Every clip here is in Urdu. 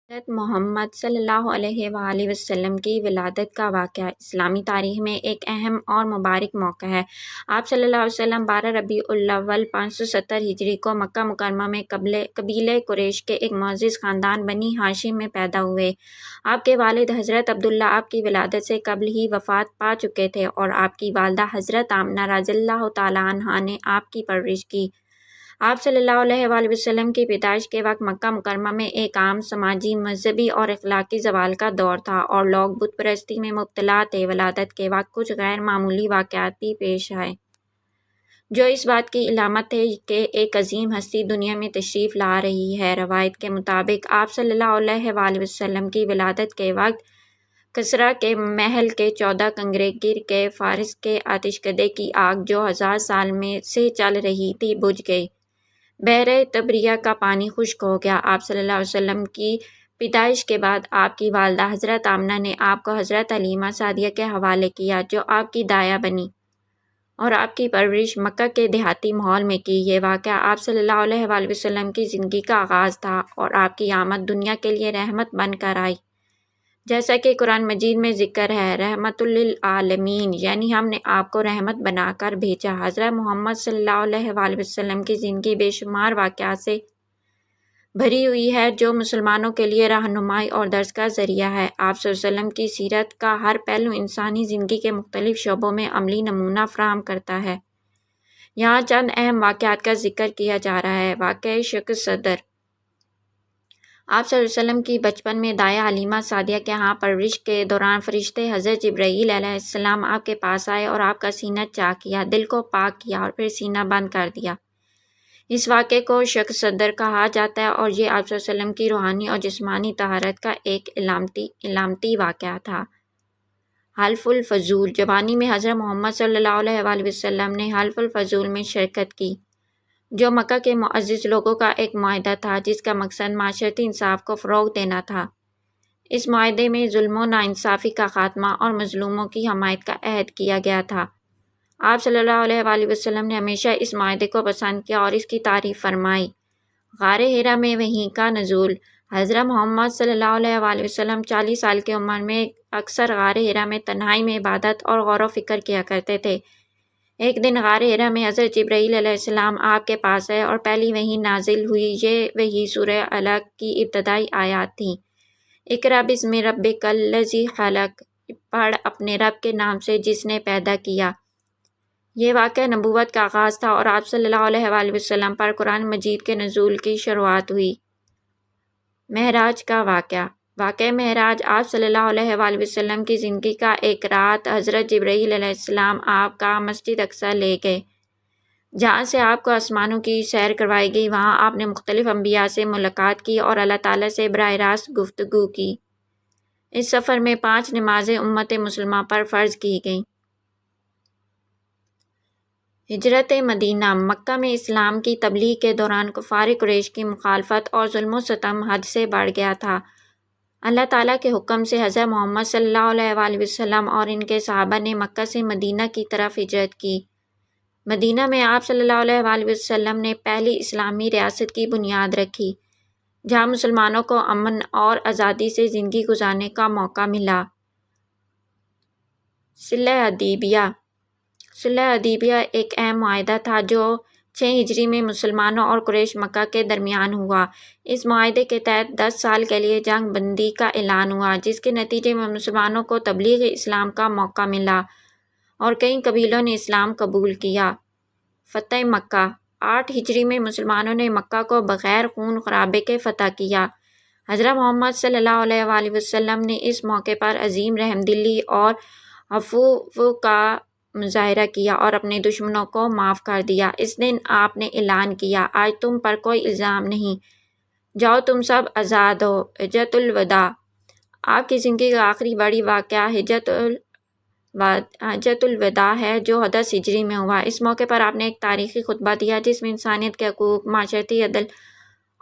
حضرت محمد صلی اللہ علیہ وآلہ وسلم کی ولادت کا واقعہ اسلامی تاریخ میں ایک اہم اور مبارک موقع ہے۔ آپ صلی اللہ علیہ وسلم 12 ربیع الاول 570 ہجری کو مکہ مکرمہ میں قبیلہ قریش کے ایک معزز خاندان بنی ہاشم میں پیدا ہوئے۔ آپ کے والد حضرت عبداللہ آپ کی ولادت سے قبل ہی وفات پا چکے تھے اور آپ کی والدہ حضرت آمنہ رضی اللہ تعالیٰ عنہا نے آپ کی پرورش کی۔ آپ صلی اللہ علیہ وآلہ وسلم کی پیدائش کے وقت مکہ مکرمہ میں ایک عام سماجی، مذہبی اور اخلاقی زوال کا دور تھا اور لوگ بت پرستی میں مبتلا تھے۔ ولادت کے وقت کچھ غیر معمولی واقعات بھی پیش آئے جو اس بات کی علامت تھے کہ ایک عظیم ہستی دنیا میں تشریف لا رہی ہے۔ روایت کے مطابق آپ صلی اللہ علیہ وآلہ وسلم کی ولادت کے وقت کسریٰ کے محل کے 14 کنگرے گر کے فارس کے آتش کدے کی آگ جو 1000 سال میں سے چل رہی تھی بجھ گئی۔ بحر طبریہ کا پانی خشک ہو گیا۔ آپ صلی اللہ علیہ وسلم کی پیدائش کے بعد آپ کی والدہ حضرت آمنہ نے آپ کو حضرت حلیمہ سعدیہ کے حوالے کیا جو آپ کی دایا بنی اور آپ کی پرورش مکہ کے دیہاتی ماحول میں کی۔ یہ واقعہ آپ صلی اللہ علیہ وآلہ وسلم کی زندگی کا آغاز تھا اور آپ کی آمد دنیا کے لیے رحمت بن کر آئی۔ جیسا کہ قرآن مجید میں ذکر ہے، رحمت للعالمین، یعنی ہم نے آپ کو رحمت بنا کر بھیجا۔ حضرت محمد صلی اللہ علیہ وآلہ وسلم کی زندگی بے شمار واقعات سے بھری ہوئی ہے جو مسلمانوں کے لیے رہنمائی اور درس کا ذریعہ ہے۔ آپ صلی اللہ علیہ وسلم کی سیرت کا ہر پہلو انسانی زندگی کے مختلف شعبوں میں عملی نمونہ فراہم کرتا ہے۔ یہاں چند اہم واقعات کا ذکر کیا جا رہا ہے۔ واقعہ شق صدر۔ آپ صلی اللہ علیہ وسلم کی بچپن میں دایا حلیمہ سعدیہ کے ہاں پرورش کے دوران فرشتے حضرت جبرائیل علیہ السلام آپ کے پاس آئے اور آپ کا سینہ چاک کیا، دل کو پاک کیا اور پھر سینہ بند کر دیا۔ اس واقعے کو شق صدر کہا جاتا ہے اور یہ آپ صلی اللہ علیہ وسلم کی روحانی اور جسمانی طہارت کا ایک علامتی واقعہ تھا۔ حلف الفضول۔ جوانی میں حضرت محمد صلی اللہ علیہ وآلہ وسلم نے حلف الفضول میں شرکت کی جو مکہ کے معزز لوگوں کا ایک معاہدہ تھا جس کا مقصد معاشرتی انصاف کو فروغ دینا تھا۔ اس معاہدے میں ظلم و ناانصافی کا خاتمہ اور مظلوموں کی حمایت کا عہد کیا گیا تھا۔ آپ صلی اللہ علیہ وآلہ وسلم نے ہمیشہ اس معاہدے کو پسند کیا اور اس کی تعریف فرمائی۔ غار حرا میں وحی کا نزول۔ حضرت محمد صلی اللہ علیہ وآلہ وسلم 40 سال کی عمر میں اکثر غار حرا میں تنہائی میں عبادت اور غور و فکر کیا کرتے تھے۔ ایک دن غار حرا میں حضرت جبرائیل علیہ السلام آپ کے پاس آئے اور پہلی وحی نازل ہوئی۔ یہ وحی سورہ علق کی ابتدائی آیات تھیں۔ اقرأ بسم ربک الذی خلق، پڑھ اپنے رب کے نام سے جس نے پیدا کیا۔ یہ واقعہ نبوت کا آغاز تھا اور آپ صلی اللہ علیہ وآلہ وسلم پر قرآن مجید کے نزول کی شروعات ہوئی۔ معراج کا واقعہ۔ واقعہ معراج آپ صلی اللہ علیہ وآلہ وسلم کی زندگی کا ایک رات حضرت جبرائیل علیہ السلام آپ کا مسجد اقصیٰ لے گئے جہاں سے آپ کو آسمانوں کی سیر کروائی گئی۔ وہاں آپ نے مختلف انبیاء سے ملاقات کی اور اللہ تعالیٰ سے براہ راست گفتگو کی۔ اس سفر میں 5 نمازیں امت مسلمہ پر فرض کی گئیں۔ ہجرت مدینہ۔ مکہ میں اسلام کی تبلیغ کے دوران کفار قریش کی مخالفت اور ظلم و ستم حد سے بڑھ گیا تھا۔ اللہ تعالیٰ کے حکم سے حضرت محمد صلی اللہ علیہ وآلہ وسلم اور ان کے صحابہ نے مکہ سے مدینہ کی طرف ہجرت کی۔ مدینہ میں آپ صلی اللہ علیہ وآلہ وسلم نے پہلی اسلامی ریاست کی بنیاد رکھی جہاں مسلمانوں کو امن اور آزادی سے زندگی گزارنے کا موقع ملا۔ صلح حدیبیہ۔ صلح حدیبیہ ایک اہم معاہدہ تھا جو 6 ہجری میں مسلمانوں اور قریش مکہ کے درمیان ہوا۔ اس معاہدے کے تحت 10 سال کے لیے جنگ بندی کا اعلان ہوا جس کے نتیجے میں مسلمانوں کو تبلیغ اسلام کا موقع ملا اور کئی قبیلوں نے اسلام قبول کیا۔ فتح مکہ۔ 8 ہجری میں مسلمانوں نے مکہ کو بغیر خون خرابے کے فتح کیا۔ حضرت محمد صلی اللہ علیہ وآلہ وسلم نے اس موقع پر عظیم رحمدلی اور عفو کا مظاہرہ کیا اور اپنے دشمنوں کو معاف کر دیا۔ اس دن آپ نے اعلان کیا، آج تم پر کوئی الزام نہیں، جاؤ تم سب آزاد ہو۔ حجۃ الوداع۔ آپ کی زندگی کا آخری بڑی واقعہ حجۃ الوداع ہے جو 10 ہجری میں ہوا۔ اس موقع پر آپ نے ایک تاریخی خطبہ دیا جس میں انسانیت کے حقوق، معاشرتی عدل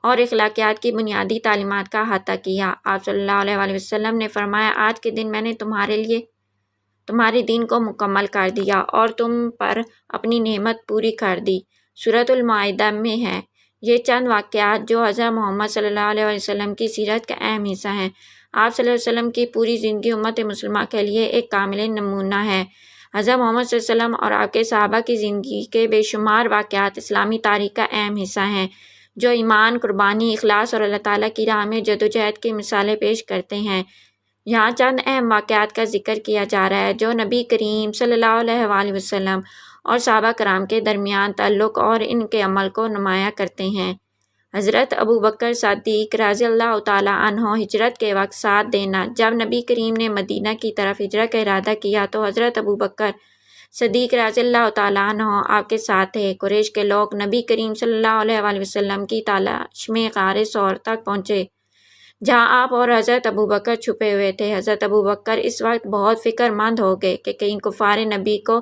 اور اخلاقیات کی بنیادی تعلیمات کا احاطہ کیا۔ آپ صلی اللہ علیہ وآلہ وسلم نے فرمایا، آج کے دن میں نے تمہارے دین کو مکمل کر دیا اور تم پر اپنی نعمت پوری کر دی۔ سورۃ المائدہ میں ہے، یہ چند واقعات جو حضرت محمد صلی اللہ علیہ وسلم کی سیرت کا اہم حصہ ہیں۔ آپ صلی اللہ علیہ وسلم کی پوری زندگی امت مسلمہ کے لیے ایک کامل نمونہ ہے۔ حضرت محمد صلی اللہ علیہ وسلم اور آپ کے صحابہ کی زندگی کے بے شمار واقعات اسلامی تاریخ کا اہم حصہ ہیں، جو ایمان، قربانی، اخلاص اور اللہ تعالیٰ کی راہ میں جدوجہد کی مثالیں پیش کرتے ہیں۔ یہاں چند اہم واقعات کا ذکر کیا جا رہا ہے جو نبی کریم صلی اللہ علیہ وآلہ وسلم اور صحابہ کرام کے درمیان تعلق اور ان کے عمل کو نمایاں کرتے ہیں۔ حضرت ابوبکر صدیق رضی اللہ تعالیٰ عنہ ہجرت کے وقت ساتھ دینا۔ جب نبی کریم نے مدینہ کی طرف ہجرت کا ارادہ کیا تو حضرت ابوبکر صدیق رضی اللہ تعالیٰ عنہ آپ کے ساتھ تھے۔ قریش کے لوگ نبی کریم صلی اللہ علیہ وآلہ وسلم کی تلاش میں غار ثور تک پہنچے، جہاں آپ اور حضرت ابوبکر چھپے ہوئے تھے۔ حضرت ابوبکر اس وقت بہت فکر مند ہو گئے کہ کہیں کفار نبی کو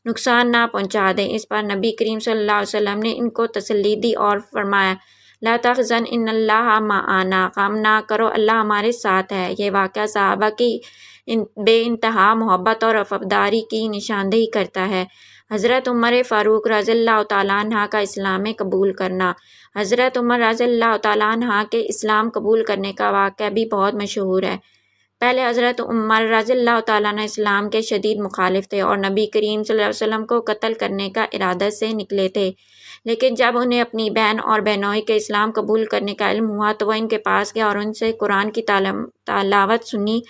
نقصان نہ پہنچا دیں۔ اس پر نبی کریم صلی اللہ علیہ وسلم نے ان کو تسلی دی اور فرمایا، لا تحزن ان اللہ معنا، غم نہ کرو، اللہ ہمارے ساتھ ہے۔ یہ واقعہ صحابہ کی بے انتہا محبت اور وفاداری کی نشاندہی کرتا ہے۔ حضرت عمر فاروق رضی اللہ تعالیٰ عنہ کا اسلام میں قبول کرنا۔ حضرت عمر رضی اللہ تعالیٰ عنہ کے اسلام قبول کرنے کا واقعہ بھی بہت مشہور ہے۔ پہلے حضرت عمر رضی اللہ تعالیٰ عنہ اسلام کے شدید مخالف تھے اور نبی کریم صلی اللہ علیہ وسلم کو قتل کرنے کا ارادہ سے نکلے تھے، لیکن جب انہیں اپنی بہن اور بہنوئی کے اسلام قبول کرنے کا علم ہوا تو وہ ان کے پاس گئے اور ان سے قرآن کی تلاوت سنی۔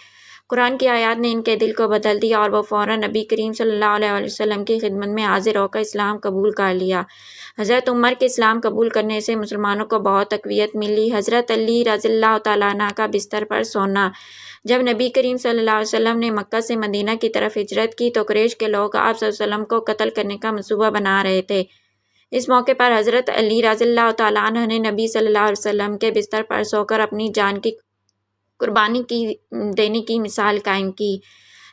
قرآن کی آیات نے ان کے دل کو بدل دیا اور وہ فوراً نبی کریم صلی اللہ علیہ وسلم کی خدمت میں حاضر ہو کر اسلام قبول کر لیا۔ حضرت عمر کے اسلام قبول کرنے سے مسلمانوں کو بہت تقویت ملی۔ حضرت علی رضی اللہ تعالیٰ عنہ کا بستر پر سونا۔ جب نبی کریم صلی اللہ علیہ وسلم نے مکہ سے مدینہ کی طرف ہجرت کی تو قریش کے لوگ آپ صلی اللہ علیہ وسلم کو قتل کرنے کا منصوبہ بنا رہے تھے۔ اس موقع پر حضرت علی رضی اللہ تعالیٰ عنہ نے نبی صلی اللہ علیہ وسلم کے بستر پر سو کر اپنی جان کی قربانی دینے کی مثال قائم کی۔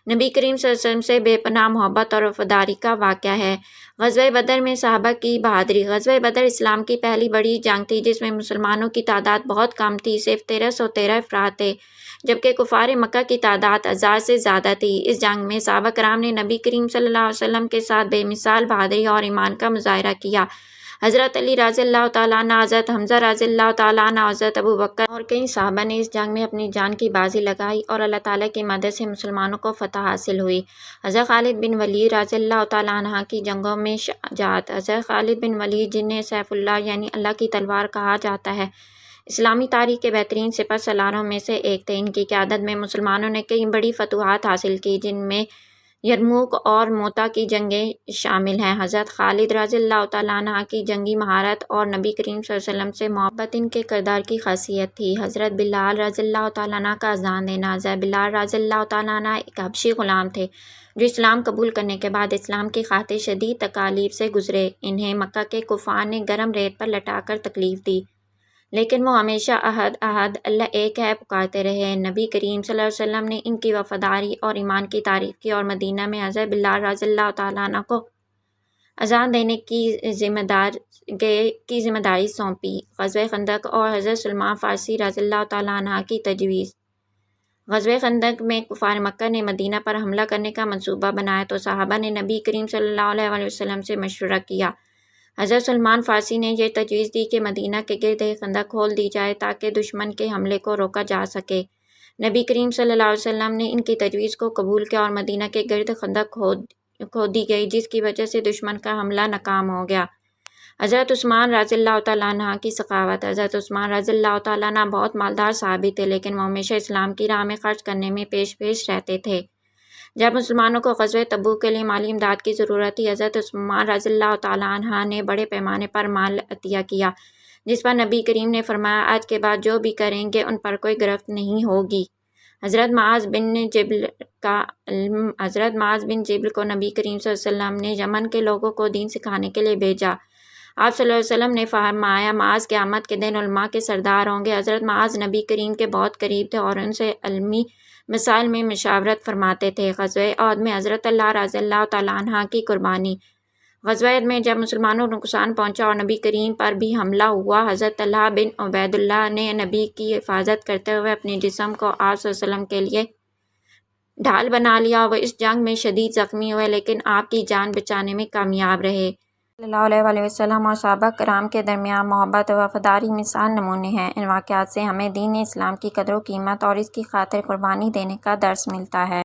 نبی کریم صلی اللہ علیہ وسلم سے بے پناہ محبت اور وفاداری کا واقعہ ہے۔ غزوہ بدر میں صحابہ کی بہادری۔ غزوہ بدر اسلام کی پہلی بڑی جنگ تھی جس میں مسلمانوں کی تعداد بہت کم تھی، صرف 1313 افراد تھے، جبکہ کفار مکہ کی تعداد 1000 سے زیادہ تھی۔ اس جنگ میں صحابہ کرام نے نبی کریم صلی اللہ علیہ وسلم کے ساتھ بے مثال بہادری اور ایمان کا مظاہرہ کیا۔ حضرت علی رضی اللہ تعالیٰ عنہ، حضرت حمزہ رضی اللہ تعالیٰ عنہ، حضرت ابوبکر اور کئی صحابہ نے اس جنگ میں اپنی جان کی بازی لگائی اور اللہ تعالیٰ کی مدد سے مسلمانوں کو فتح حاصل ہوئی۔ حضرت خالد بن ولید رضی اللہ تعالیٰ عنہ کی جنگوں میں شجاعت۔ حضرت خالد بن ولید، جنہیں سیف اللہ یعنی اللہ کی تلوار کہا جاتا ہے، اسلامی تاریخ کے بہترین سپہ سالاروں میں سے ایک تھے۔ ان کی قیادت میں مسلمانوں نے کئی بڑی فتوحات حاصل کی، جن میں یرموک اور موتا کی جنگیں شامل ہیں۔ حضرت خالد رضی اللہ تعالیٰ عنہ کی جنگی مہارت اور نبی کریم صلی اللہ علیہ وسلم سے محبت ان کے کردار کی خاصیت تھی۔ حضرت بلال رضی اللہ تعالیٰ عنہ کا اذان دینا۔ حضرت بلال رضی اللہ تعالیٰ عنہ ایک حبشی غلام تھے جو اسلام قبول کرنے کے بعد اسلام کی خاطر شدید تکالیف سے گزرے۔ انہیں مکہ کے کفار نے گرم ریت پر لٹا کر تکلیف دی، لیکن وہ ہمیشہ احد احد اللہ ایک ہے پکارتے رہے۔ نبی کریم صلی اللہ علیہ وسلم نے ان کی وفاداری اور ایمان کی تعریف کی اور مدینہ میں حضرت بلال رضی اللہ تعالیٰ عنہ کو اذان دینے کی ذمہ داری سونپی۔ غزوہ خندق اور حضرت سلمان فارسی رضی اللہ تعالیٰ عنہ کی تجویز۔ غزوہ خندق میں کفار مکہ نے مدینہ پر حملہ کرنے کا منصوبہ بنایا تو صحابہ نے نبی کریم صلی اللہ علیہ وسلم سے مشورہ کیا۔ حضرت سلمان فارسی نے یہ تجویز دی کہ مدینہ کے گرد ایک خندق کھول دی جائے تاکہ دشمن کے حملے کو روکا جا سکے۔ نبی کریم صلی اللہ علیہ وسلم نے ان کی تجویز کو قبول کیا اور مدینہ کے گرد خندق کھودی گئی، جس کی وجہ سے دشمن کا حملہ ناکام ہو گیا۔ حضرت عثمان رضی اللہ تعالیٰ عنہ کی سخاوت۔ حضرت عثمان رضی اللہ تعالیٰ عنہ بہت مالدار صحابی تھے، لیکن وہ ہمیشہ اسلام کی راہ میں خرچ کرنے میں پیش رہتے تھے۔ جب مسلمانوں کو غزوہ تبوک کے لیے مالی امداد کی ضرورت تھی، حضرت عثمان رضی اللہ تعالیٰ عنہ نے بڑے پیمانے پر مال عطیہ کیا، جس پر نبی کریم نے فرمایا، آج کے بعد جو بھی کریں گے ان پر کوئی گرفت نہیں ہوگی۔ حضرت معاذ بن جبل کو نبی کریم صلی اللہ علیہ وسلم نے یمن کے لوگوں کو دین سکھانے کے لیے بھیجا۔ آپ صلی اللہ علیہ وسلم نے فرمایا، معاذ قیامت کے دن علماء کے سردار ہوں گے۔ حضرت معاذ نبی کریم کے بہت قریب تھے اور ان سے علمی مسائل میں مشاورت فرماتے تھے۔ غزوہ احد میں حضرت طلحہ رضی اللہ تعالیٰ عنہ کی قربانی۔ غزوہ احد میں جب مسلمانوں کو نقصان پہنچا اور نبی کریم پر بھی حملہ ہوا، حضرت طلحہ بن عبید اللہ نے نبی کی حفاظت کرتے ہوئے اپنے جسم کو آپ صلی اللہ علیہ وسلم کے لیے ڈھال بنا لیا۔ وہ اس جنگ میں شدید زخمی ہوئے لیکن آپ کی جان بچانے میں کامیاب رہے۔ صلی اللہ علیہ وآلہ وسلم اور صحابہ کرام کے درمیان محبت و وفاداری مثال نمونے ہیں۔ ان واقعات سے ہمیں دین اسلام کی قدر و قیمت اور اس کی خاطر قربانی دینے کا درس ملتا ہے۔